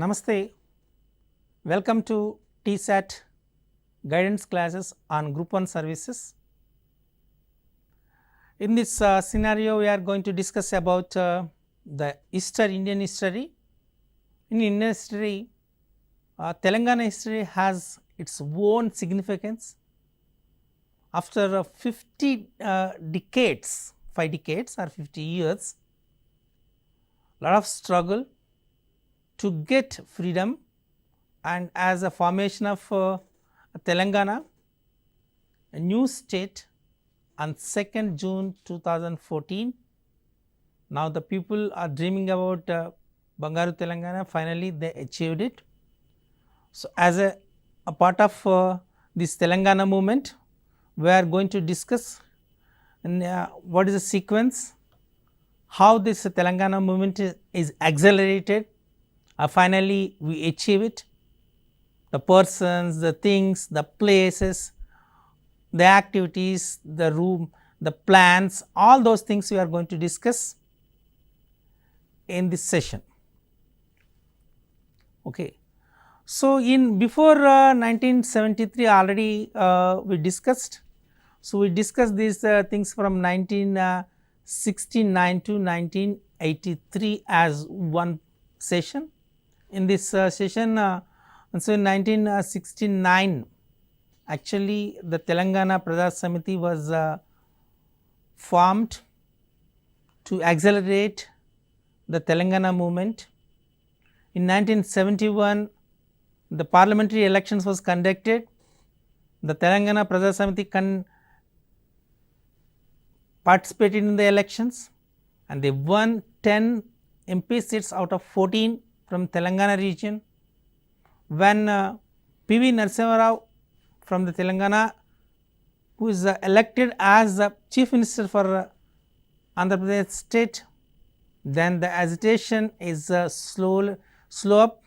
Namaste, welcome to TSAT guidance classes on Group 1 services. In this scenario, we are going to discuss about the history, Indian history. In Indian history, Telangana history has its own significance. After 50 decades, 5 decades or 50 years, lot of struggle to get freedom, and as a formation of Telangana, a new state on 2nd June 2014. Now the people are dreaming about Bangaru Telangana, finally they achieved it. So as a part of this Telangana movement, we are going to discuss what is the sequence, how this Telangana movement is accelerated, finally we achieve it, the persons, the things, the places, the activities, the room, the plans, all those things we are going to discuss in this session. Okay. So, in before 1973 already we discussed. So, we discussed these things from 1969 to 1983 as one session. In this session, so in 1969, actually the Telangana 𝗧𝗧 𝗚𝗧 was formed to accelerate the Telangana movement. In 1971, the parliamentary elections was conducted. The Telangana 𝗧𝗧 𝗚𝗧 participated in the elections and they won 10 MP seats out of 14 from Telangana region. When P.V. Narasimha Rao from the Telangana, who is elected as the Chief Minister for Andhra Pradesh state, then the agitation is slow up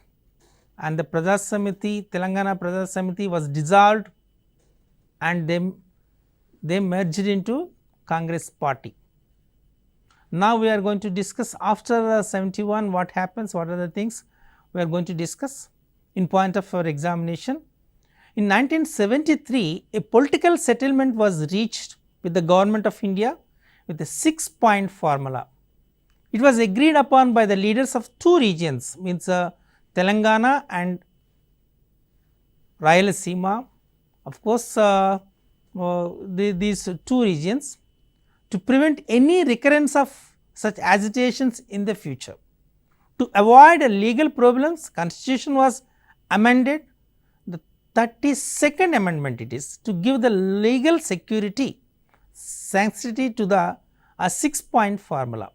and the 𝗧𝗧 𝗚𝗧, Telangana 𝗧𝗧 𝗚𝗧 was dissolved and they merged into Congress party. Now we are going to discuss after 71 what happens, what are the things we are going to discuss in point of our examination. In 1973, a political settlement was reached with the government of India with a 6-point formula. It was agreed upon by the leaders of two regions, means Telangana and Rayalaseema, of course these two regions, to prevent any recurrence of such agitations in the future. To avoid legal problems, constitution was amended. The 32nd amendment it is to give the legal security, sanctity to the 6-point formula.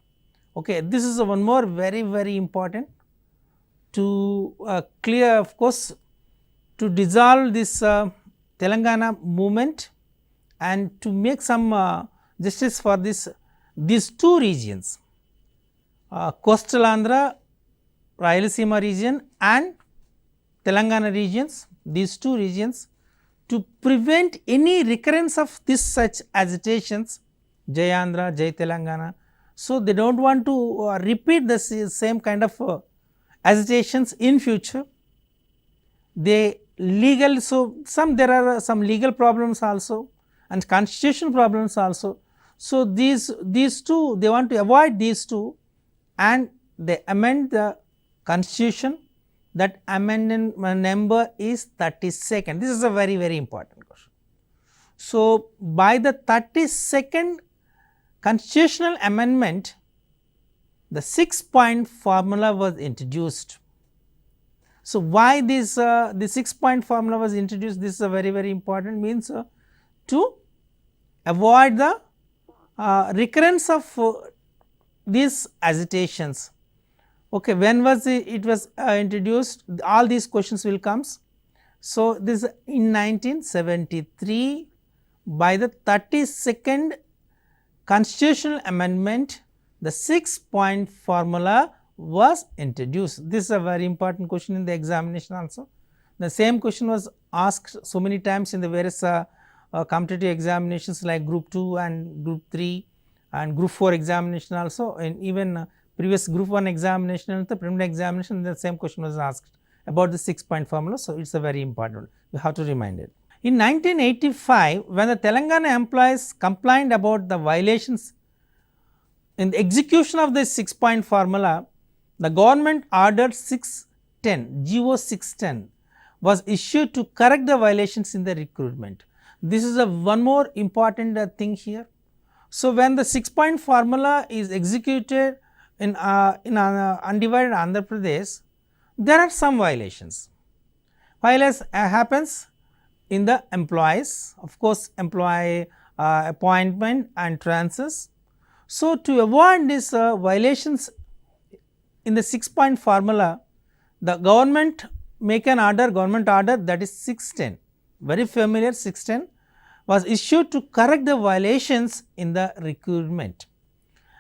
Okay, this is one more very important to clear, of course, to dissolve this Telangana movement and to make some justice for these two regions, coastal Andhra, Rayalaseema region and Telangana regions, these two regions, to prevent any recurrence of this such agitations, Jai Andhra, Jai Telangana. So, they do not want to repeat the same kind of agitations in future. They legal, so there are some legal problems also and constitutional problems also. So, these two, they want to avoid these two and they amend the constitution. That amendment number is 32nd. This is a very important question. So, by the 32nd constitutional amendment, the 6-point formula was introduced. So, why this the 6-point formula was introduced? This is a very important, means to avoid the recurrence of these agitations. Okay, when was it was introduced? All these questions will come. So, this in 1973 by the 32nd constitutional amendment, the 6-point formula was introduced. This is a very important question in the examination also. The same question was asked so many times in the various competitive examinations like Group 2 and Group 3 and Group 4 examination also, and even previous group 1 examination and the preliminary examination, the same question was asked about the 6-point formula. So, it is a very important, you have to remind it. In 1985, when the Telangana employees complained about the violations in the execution of the 6-point formula, the government ordered 610, GO 610 was issued to correct the violations in the recruitment. This is a one more important thing here. So, when the 6-point formula is executed in undivided Andhra Pradesh, there are some violations. Violation happens in the employees, of course, employee appointment and transfers. So, to avoid these violations in the 6-point formula, the government make an order, government order, that is 610, very familiar, 610 was issued to correct the violations in the recruitment.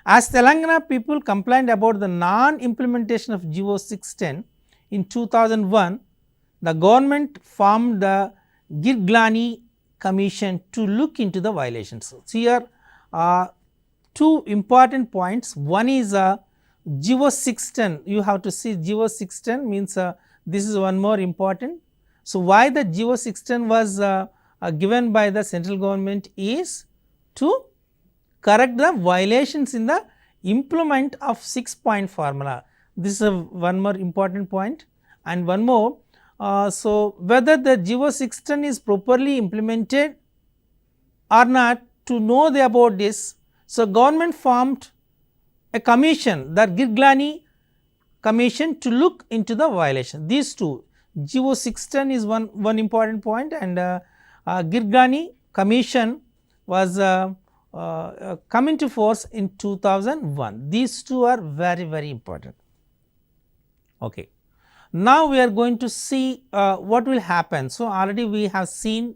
As Telangana people complained about the non-implementation of GO 610 in 2001, the government formed the Girglani Commission to look into the violations. So, here two important points. One is GO 610, you have to see GO 610 means this is one more important. So, why the GO 610 was given by the central government is to correct the violations in the implement of 6-point formula. This is one more important point, and one more. So, whether the GO 610 is properly implemented or not, to know about this, so government formed a commission, the Girglani Commission, to look into the violation. These two, GO 610 is one important point, and Girglani Commission was come into force in 2001. These two are very important. Okay. Now, we are going to see what will happen. So, already we have seen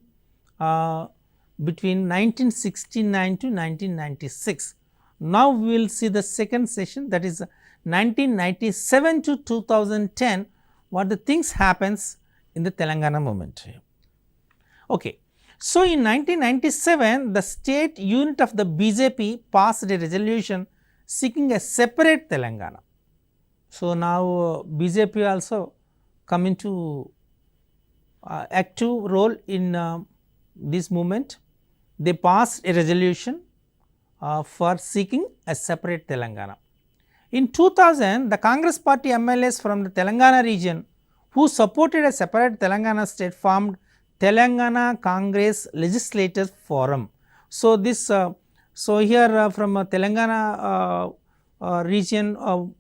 between 1969 to 1996. Now, we will see the second session, that is 1997 to 2010, what the things happens in the Telangana movement. Okay. So, in 1997, the state unit of the BJP passed a resolution seeking a separate Telangana. So, now BJP also come into active role in this movement. They passed a resolution for seeking a separate Telangana. In 2000, the Congress party MLAs from the Telangana region who supported a separate Telangana state formed Telangana Congress Legislators Forum. So, this so here from Telangana region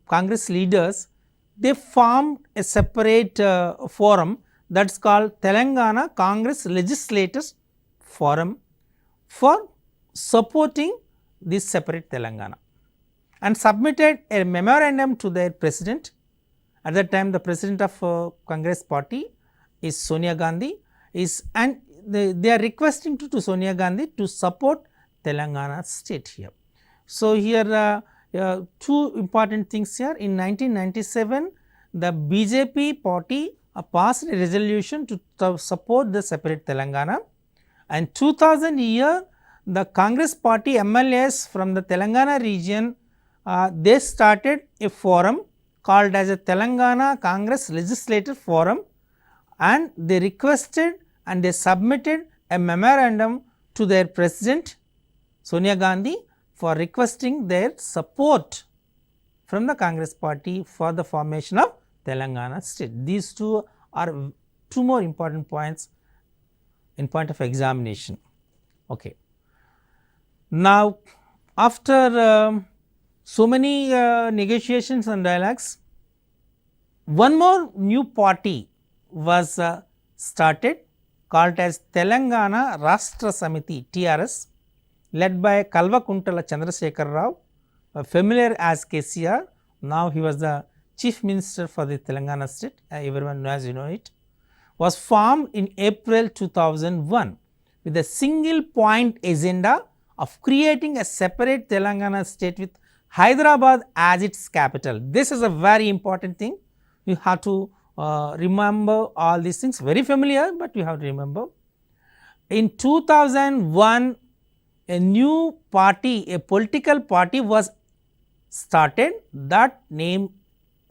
Congress leaders, they formed a separate forum, that is called Telangana Congress Legislators Forum, for supporting this separate Telangana, and submitted a memorandum to their president. At that time, the president of Congress party is Sonia Gandhi, and they are requesting to Sonia Gandhi to support Telangana state here. So, here two important things here. In 1997, the BJP party passed a resolution to support the separate Telangana, and 2000 year the Congress party MLAs from the Telangana region, they started a forum called as a Telangana Congress Legislative Forum, and they requested and they submitted a memorandum to their president Sonia Gandhi for requesting their support from the Congress party for the formation of Telangana state. These two are two more important points in point of examination. Okay. Now, after so many negotiations and dialogues, one more new party was started called as Telangana Rashtra Samiti, TRS, led by 𝗂𝗽𝗃𝗃 𝗂𝗃𝗃, familiar as KCR. Now, he was the Chief Minister for the Telangana state, everyone knows, you know it, was formed in April 2001 with a single point agenda of creating a separate Telangana state with Hyderabad as its capital. This is a very important thing. You have to remember all these things, very familiar, but you have to remember. In 2001, a new party, a political party was started, that name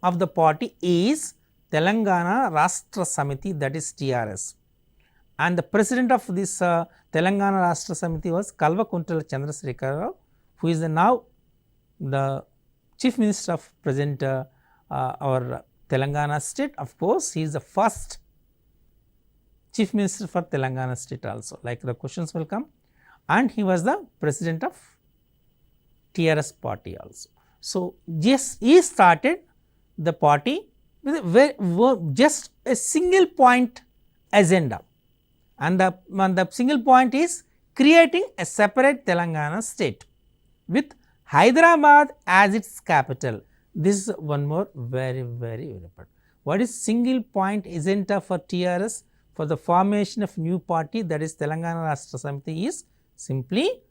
of the party is Telangana Rashtra Samiti, that is TRS, and the president of this Telangana Rashtra Samiti was 𝗂𝗽𝗃𝗁 Chandrasekhara, who is now the chief minister of present our Telangana state. Of course, he is the first chief minister for Telangana state also, like the questions will come, and he was the president of TRS party also. So, yes, he started the party with just a single point agenda, and the single point is creating a separate Telangana state with Hyderabad as its capital. This is one more very important. What is single point agenda for TRS for the formation of new party, that is Telangana Rashtra Samiti, is simply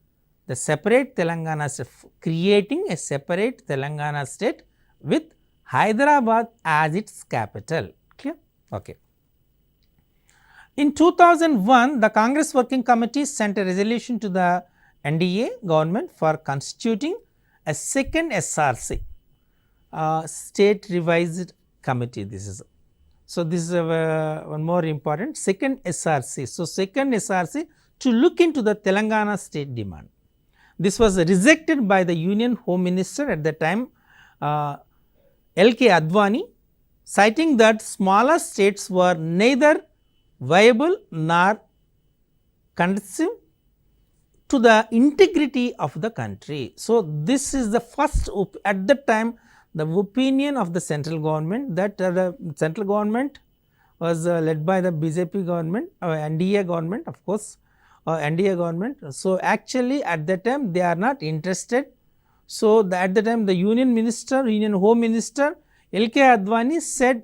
the separate Telangana state, creating a separate Telangana state with Hyderabad as its capital. Clear? Okay. In 2001, the Congress Working Committee sent a resolution to the NDA government for constituting a second SRC, State Revised Committee. This is so. This is one more important, second SRC. So, second SRC to look into the Telangana state demand. This was rejected by the Union Home Minister at the time, 𝗂𝗽𝗃𝗁𝗺, citing that smaller states were neither viable nor conducive to the integrity of the country. So, this is the first at the time the opinion of the central government, that the central government was led by the BJP government, NDA government, of course, NDA government. So, actually at that time they are not interested. So, at the time the Union Minister, Union Home Minister 𝗂𝗽𝗃𝗁𝗺 said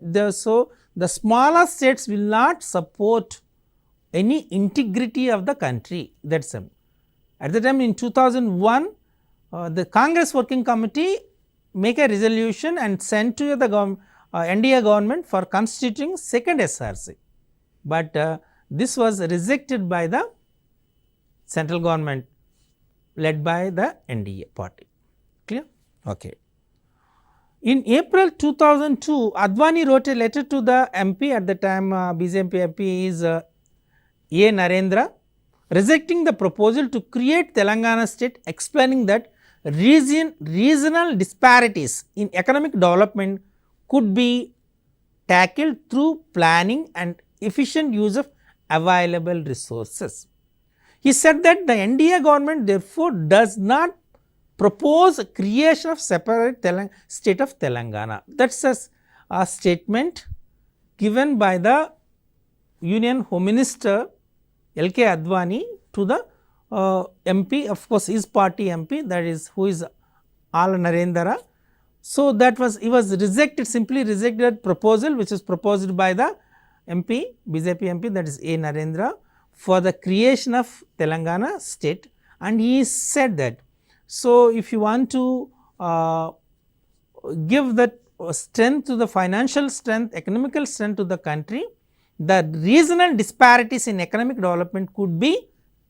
the smaller states will not support any integrity of the country. That is at the time in 2001, the Congress Working Committee make a resolution and sent to the NDA government for constituting second SRC, but this was rejected by the central government led by the NDA party. Clear? Okay. In April 2002, Advani wrote a letter to the MP at the time, BJP MP is A. Narendra, rejecting the proposal to create Telangana state, explaining that regional disparities in economic development could be tackled through planning and efficient use of available resources. He said that the NDA government therefore does not propose creation of separate state of Telangana. That is a statement given by the Union Home Minister 𝗂𝗽𝗃𝗁𝗺 to the MP, of course his party MP, that is who is A. Narendra. So, that was he was rejected, simply rejected proposal which is proposed by the MP, BJP MP, that is A. Narendra, for the creation of Telangana state, and he said that, so if you want to give that strength to the financial strength, economical strength to the country, the regional disparities in economic development could be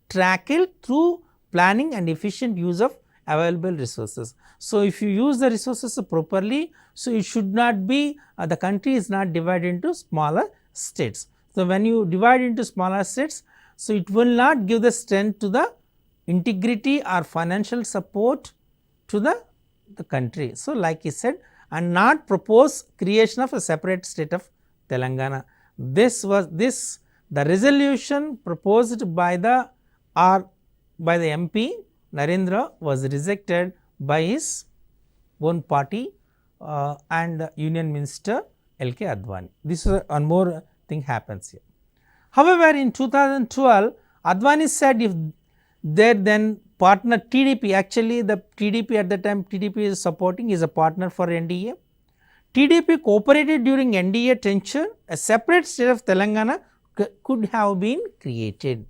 tackled through planning and efficient use of available resources. So, if you use the resources properly, so it should not be the country is not divided into smaller states. So, when you divide into smaller states, so it will not give the strength to the integrity or financial support to the country. So, like he said, and not propose creation of a separate state of Telangana. This was the resolution proposed by the MP Narendra was rejected by his own party and Union Minister 𝗂𝗽𝗃𝗁𝗺. This is one more thing happens here. However, in 2012, Advani said if their then partner TDP, actually the TDP at the time TDP is supporting, is a partner for NDA. TDP cooperated during NDA tenure, a separate state of Telangana could have been created.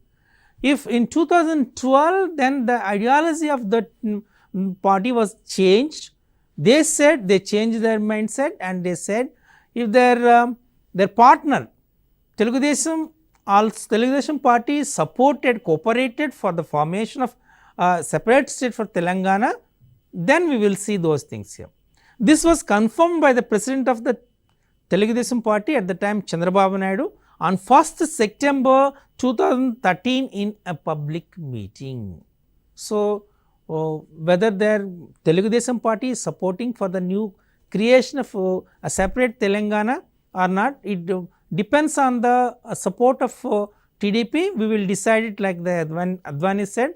If in 2012 then the ideology of the party was changed, they said they changed their mindset and they said if their partner Telugudesam party supported, cooperated for the formation of separate state for Telangana, then we will see those things here. This was confirmed by the president of the Telugudesam party at the time, Chandrababu Naidu, on 1st September 2013 in a public meeting. So, whether their Telugudesam party is supporting for the new creation of a separate Telangana or not, it depends on the support of TDP. We will decide it like the Wadhwani said.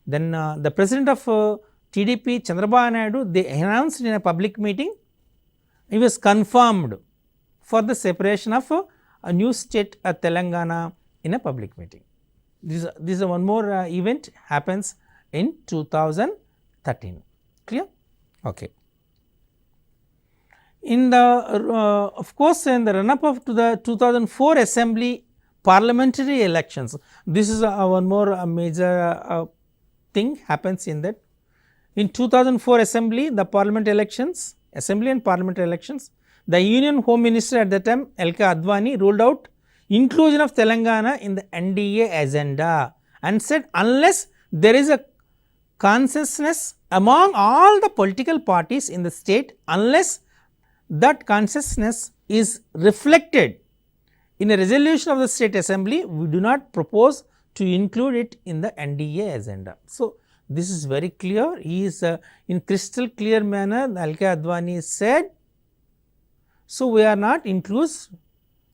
Then the president of TDP, Chandrababu Naidu, they announced in a public meeting, it was confirmed for the separation of a new state Telangana in a public meeting. This is one more event happens in 2013. Clear? Okay. In the of course, in the run up of to the 2004 assembly parliamentary elections, this is one more major thing happens in that. In 2004 assembly, the parliament elections, assembly and parliament elections, the Union Home Minister at the time, 𝗂𝗽𝗍 ruled out inclusion of Telangana in the NDA agenda and said unless there is a consensus among all the political parties in the state, unless that consensus is reflected in a resolution of the state assembly, we do not propose to include it in the NDA agenda. So, this is very clear. He is in crystal clear manner, 𝗂𝗽𝗍 said, so we are not includes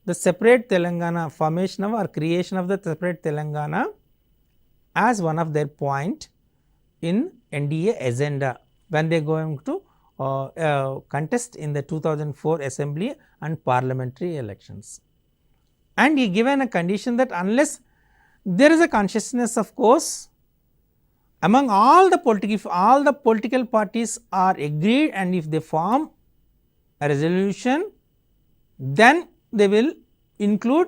the separate Telangana formation of or creation of the separate Telangana as one of their point in NDA agenda when they are going to contest in the 2004 assembly and parliamentary elections. And he given a condition that unless there is a consciousness, of course, among all the political parties are agreed, and if they form a resolution, then they will include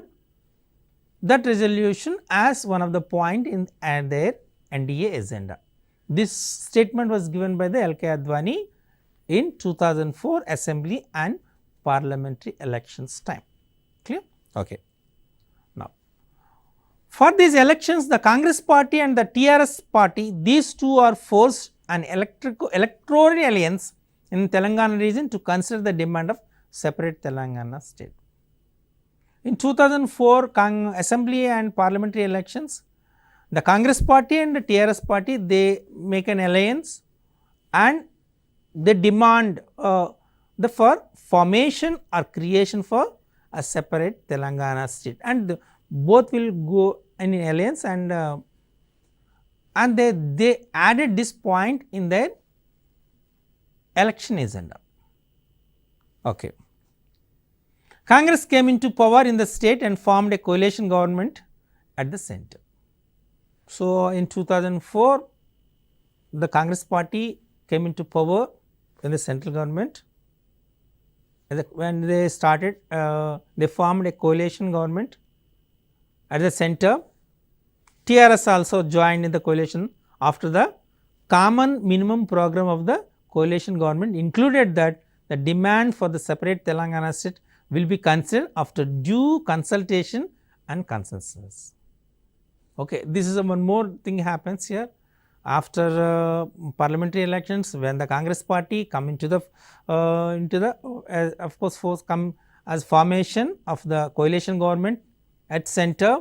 that resolution as one of the point in their NDA agenda. This statement was given by the 𝗂𝗽𝗍 in 2004 assembly and parliamentary elections time. Clear? Okay. Now, for these elections, the Congress party and the TRS party, these two are forced an electoral alliance in Telangana region to consider the demand of separate Telangana state. In 2004 assembly and parliamentary elections, the Congress party and the TRS party, they make an alliance and they demand the for formation or creation for a separate Telangana state, and both will go in alliance, and they added this point in their election agenda. Okay. Congress came into power in the state and formed a coalition government at the center. So, in 2004, the Congress party came into power in the central government. When they started, they formed a coalition government at the center. TRS also joined in the coalition after the common minimum program of the coalition government included that the demand for the separate Telangana state will be considered after due consultation and consensus. Okay, this is one more thing happens here after parliamentary elections, when the Congress party come into the of course come as formation of the coalition government at center.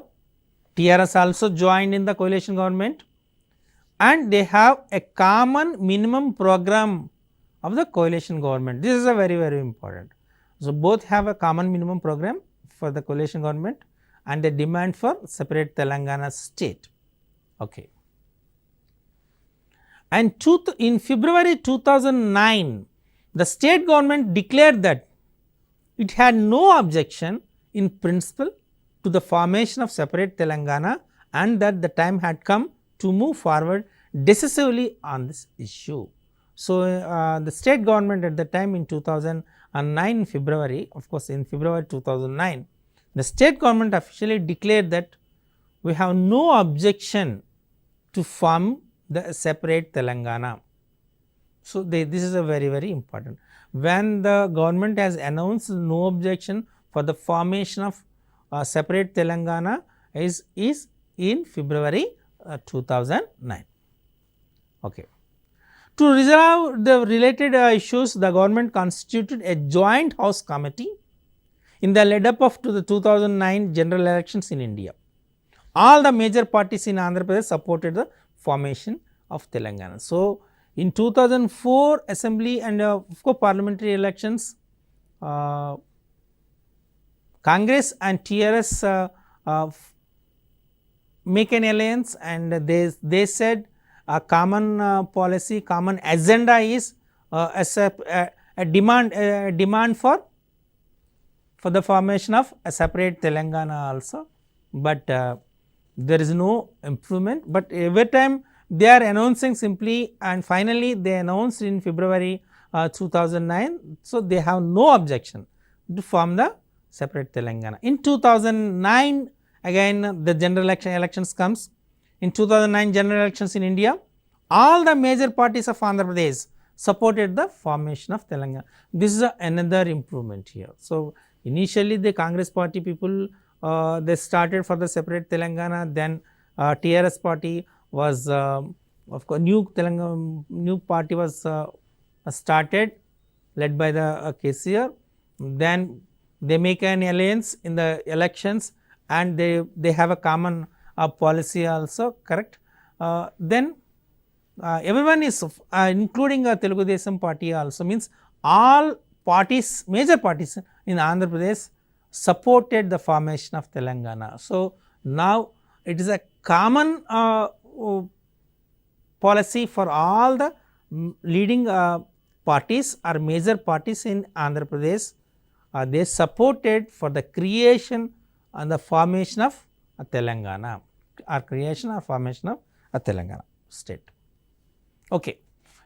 TRS also joined in the coalition government, and they have a common minimum program of the coalition government. This is a very important. So, both have a common minimum program for the coalition government and the demand for separate Telangana state. Okay. And in February 2009, the state government declared that it had no objection in principle to the formation of separate Telangana, and that the time had come to move forward decisively on this issue. So, the state government at the time in 2009 February, of course, in February 2009, the state government officially declared that we have no objection to form the separate Telangana. So, this is a very important. When the government has announced no objection for the formation of separate Telangana is in February 2009. Okay. To resolve the related issues, the government constituted a joint house committee in the lead up of to the 2009 general elections in India. All the major parties in Andhra Pradesh supported the formation of Telangana. So, in 2004 assembly and of course parliamentary elections, Congress and TRS make an alliance, and they said a common policy, common agenda is a demand for the formation of a separate Telangana also, but there is no improvement. But every time they are announcing simply, and finally they announced in February 2009. So, they have no objection to form the separate Telangana. In 2009 again the general elections comes. In 2009 general elections in India, all the major parties of Andhra Pradesh supported the formation of Telangana. This is another improvement here. So, initially the Congress party people they started for the separate Telangana, then TRS party was of course new party was started led by the KCR. Then they make an alliance in the elections, and they have a common policy also, correct. Then everyone is including Telugu Desam party also, means all parties, major parties in Andhra Pradesh supported the formation of Telangana. So, now it is a common policy for all the leading parties or major parties in Andhra Pradesh. They supported for the creation and the formation of Telangana, or creation or formation of a Telangana state. Okay.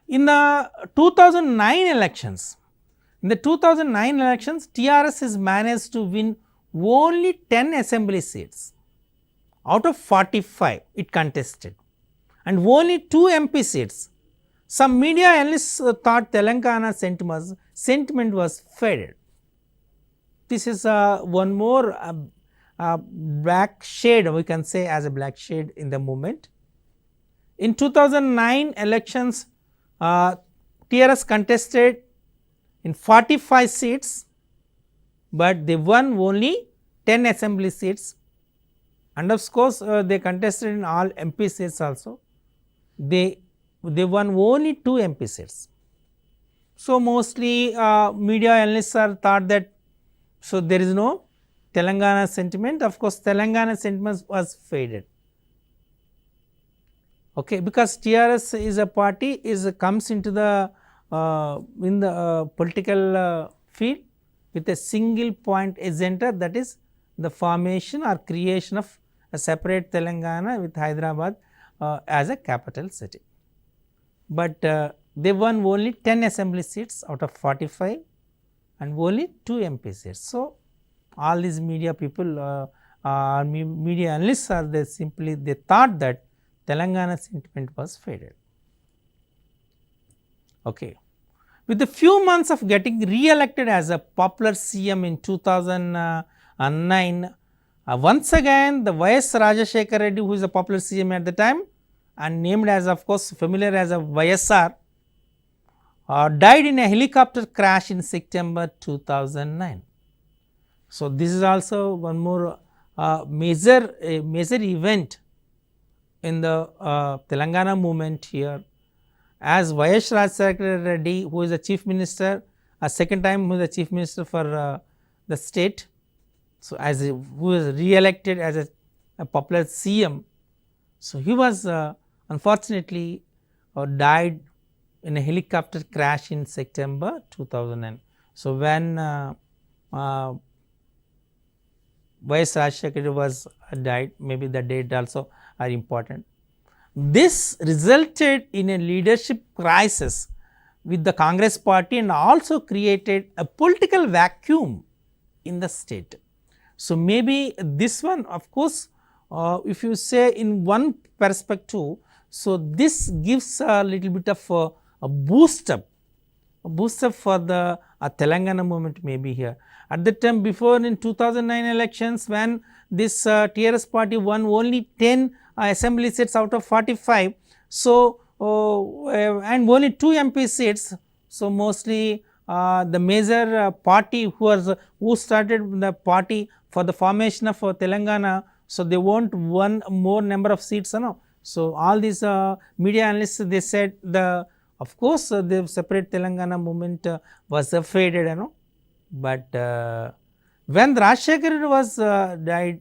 In the 2009 elections, TRS has managed to win only 10 assembly seats out of 45 it contested, and only 2 MP seats. Some media analysts thought Telangana sentiment was faded. This is one more black shade, we can say as a black shade in the movement. In 2009 elections, TRS contested in 45 seats, but they won only 10 assembly seats, and of course they contested in all MP seats also. They won only 2 MP seats. So, mostly media analysts are thought that, so there is no Telangana sentiment. Of course, Telangana sentiment was faded. Okay, because TRS is a party comes into the in the political field with a single point agenda, that is the formation or creation of a separate Telangana with Hyderabad as a capital city. But they won only 10 assembly seats out of 45 and only 2 MP seats. So, all these media people media analysts are they thought that Telangana sentiment was faded. Okay. With a few months of getting re-elected as a popular CM in 2009, once again the 𝗧-𝗦𝗔𝗧 𝗺𝗃𝗃, who is a popular CM at the time and named as, of course, familiar as a YSR, died in a helicopter crash in September 2009. So, this is also one more major event in the Telangana movement here, as 𝗧-𝗦𝗔𝗃 Reddy, who is the chief minister, a second time who is the chief minister for the state. So, who was re-elected as a popular CM. So, he was unfortunately died in a helicopter crash in September 2009. So, when 𝗧-𝗦𝗔𝗃 was died, maybe the date also are important. This resulted in a leadership crisis with the Congress party and also created a political vacuum in the state. So, maybe this one, of course, if you say in one perspective, so this gives a little bit of a boost up for the Telangana movement maybe here. At the time before, in 2009 elections, when this TRS party won only 10 assembly seats out of 45. So, and only 2 MP seats. So, mostly the major party who started the party for the formation of Telangana. So, they want one more number of seats. So, all these media analysts, they said of course, the separate Telangana movement was faded, but when Rajshekhar was died,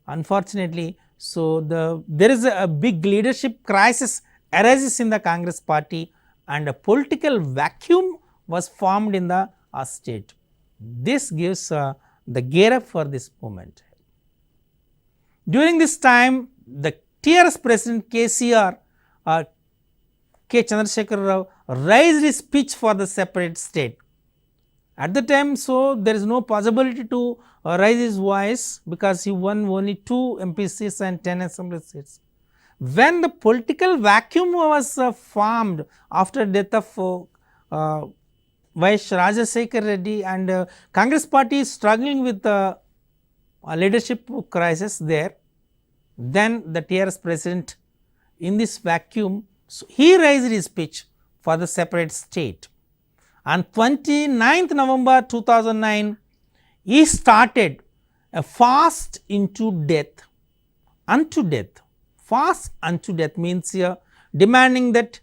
unfortunately, so there is a big leadership crisis arises in the Congress party, and a political vacuum was formed in the state. This gives the gear up for this movement. During this time, the TRS president KCR, K. Chandrasekhar Rao, raised his pitch for the separate state. At the time, so there is no possibility to raise his voice because he won only 2 MP seats and 10 assembly seats. When the political vacuum was formed after death of Vice Rajashekhar Reddy, and Congress party is struggling with the leadership crisis there, then the TRS president in this vacuum, so he raised his pitch for the separate state. On 29th November 2009, he started a fast unto death. Fast unto death means demanding that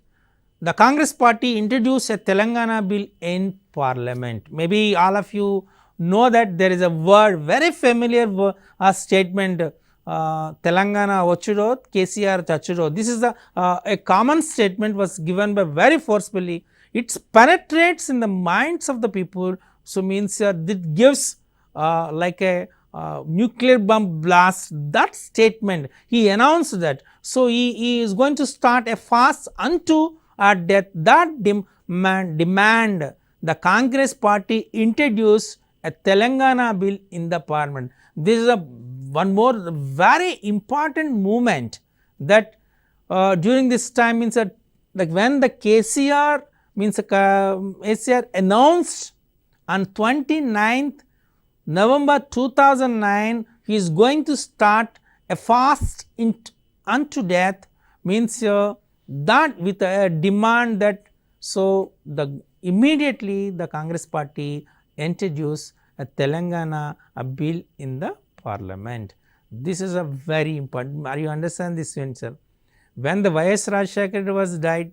the Congress party introduce a Telangana bill in parliament. Maybe all of you know that there is a word, very familiar statement, Telangana Ochiro, KCR Chachiro. This is a common statement was given by very forcefully. It penetrates in the minds of the people. So, means it gives like a nuclear bomb blast. That statement, he announced that. So, he is going to start a fast unto death. That demand the Congress party introduce a Telangana bill in the parliament. This is one more very important movement that during this time means that like when the KCR means KCR announced on 29th November 2009 he is going to start a fast unto death, means that with a demand that, so immediately the Congress party introduced a Telangana bill in the parliament. This is a very important. Are you understand this, sir? When the Vice Rajshekhar was died,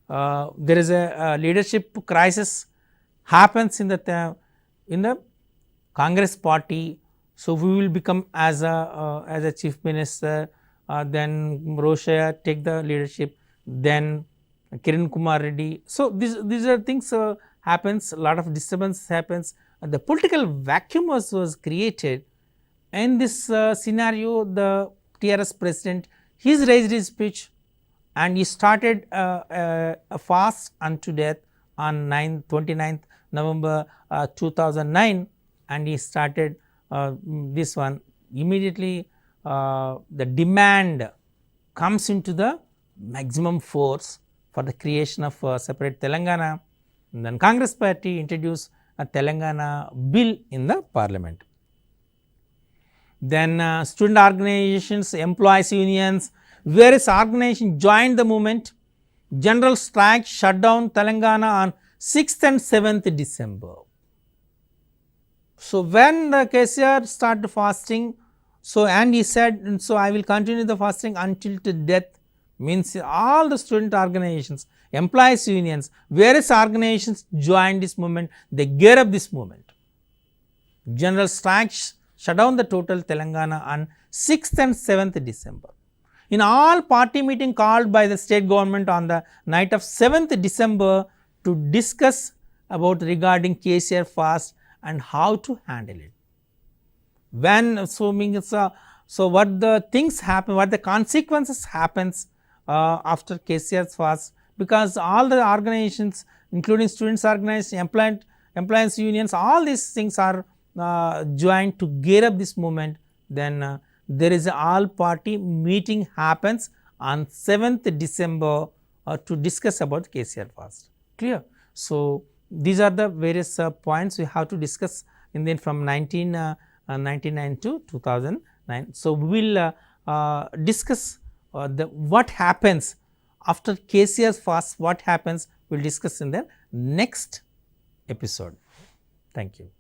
there is a leadership crisis happens in the Congress party. So, we will become as a chief minister, then Roshaya take the leadership, then Kiran Kumar Reddy. So, these are things happens, a lot of disturbance happens, the political vacuum was created. In this scenario, the TRS president, he's raised his pitch and he started a fast unto death on 29th November 2009, and he started this one. Immediately the demand comes into the maximum force for the creation of separate Telangana, and then Congress party introduced a Telangana bill in the parliament. Then student organizations, employees unions, various organizations joined the movement. General strike shut down Telangana on 6th and 7th December. So, when the KCR started fasting, so and he said, so I will continue the fasting until to death, means all the student organizations, employees unions, various organizations joined this movement, they gear up this movement. General strike shut down the total Telangana on 6th and 7th December. In all party meeting called by the state government on the night of 7th December to discuss about regarding KCR fast and how to handle it. When so means so what the things happen, what the consequences happens after KCR's fast, because all the organizations including students organizations, employees unions, all these things are joined to gear up this movement. Then there is a all party meeting happens on 7th December to discuss about KCR fast. Clear? So, these are the various points we have to discuss in then from 1999 to 2009. So, we will discuss what happens after KCR fasts what happens, we will discuss in the next episode. Thank you.